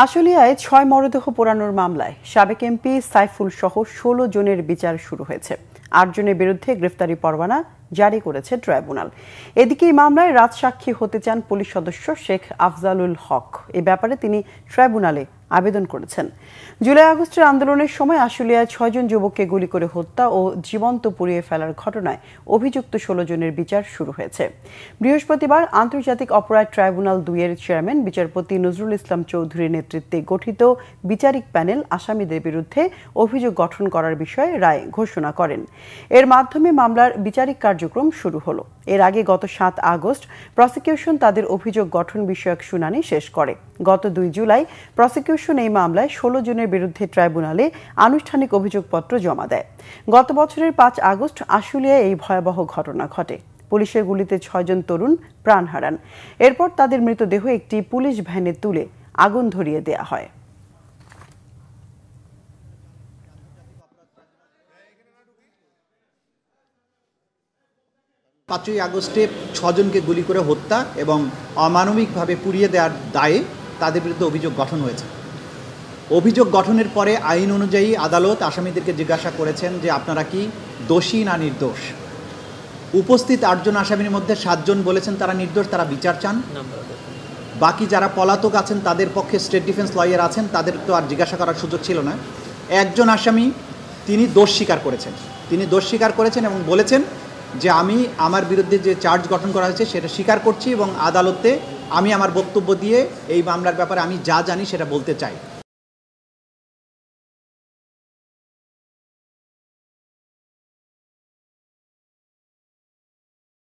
আশুলিয়ায় ৬ মরদেহ পোড়ানোর মামলায় সাবেক এমপি সাইফুল সহ ১৬ জনের বিচার শুরু হয়েছে। ৮ জনের বিরুদ্ধে গ্রেফতারি পরোয়ানা জারি করেছে ট্রাইব্যুনাল। এদিকে এই মামলায় রাজসাক্ষী হতে চান পুলিশ সদস্য শেখ আফজালুল হক। এ ব্যাপারে তিনি ট্রাইব্যুনালে আবেদন করেছেন। জুলাই আগস্টের আন্দোলনের সময় আশুলিয়ায় ৬ জন যুবককে গুলি করে হত্যা ও জীবন্ত পুড়িয়ে ফেলার ঘটনায় অভিযুক্ত ১৬ জনের বিচার শুরু হয়েছে। বৃহস্পতিবার আন্তর্জাতিক অপরাধ ট্রাইব্যুনাল ২ এর চেয়ারম্যান বিচারপতি নজরুল ইসলাম চৌধুরীর নেতৃত্বে গঠিত বিচারিক প্যানেল আসামিদের বিরুদ্ধে অভিযোগ গঠন করার বিষয়ে রায় ঘোষণা করেন। এর মাধ্যমে মামলার বিচারিক কার্যক্রম শুরু হলো। এর আগে গত ৭ আগস্ট প্রসিকিউশন তাদের অভিযোগ গঠন বিষয়ক শুনানি শেষ করে। গত ২ জুলাই প্রসিকিউশন এই মামলায় ১৬ জনের বিরুদ্ধে ট্রাইব্যুনালে আনুষ্ঠানিক অভিযোগপত্র জমা দেয়। গত বছরের ৫ আগস্ট আশুলিয়ায় এই ভয়াবহ ঘটনা ঘটে। পুলিশের গুলিতে ৬ জন তরুণ প্রাণ হারান। এরপর তাদের মৃতদেহ একটি পুলিশ ভ্যানে তুলে আগুন ধরিয়ে দেয়া হয়। ৫ই আগস্টে ৬ জনকে গুলি করে হত্যা এবং অমানবিকভাবে পুড়িয়ে দেওয়ার দায়ে তাদের বিরুদ্ধে অভিযোগ গঠন হয়েছে। অভিযোগ গঠনের পরে আইন অনুযায়ী আদালত আসামিদেরকে জিজ্ঞাসা করেছেন যে আপনারা কি দোষী না নির্দোষ। উপস্থিত ৮ জন আসামির মধ্যে ৭ জন বলেছেন তারা নির্দোষ, তারা বিচার চান। বাকি যারা পলাতক আছেন তাদের পক্ষে স্টেট ডিফেন্স লয়ার আছেন, তাদের তো আর জিজ্ঞাসা করার সুযোগ ছিল না। একজন আসামি তিনি দোষ স্বীকার করেছেন এবং বলেছেন যে আমি আমার বিরুদ্ধে যে চার্জ গঠন করা হয়েছে সেটা স্বীকার করছি এবং আদালতে আমি আমার বক্তব্য দিয়ে এই মামলার ব্যাপারে আমি যা জানি সেটা বলতে চাই।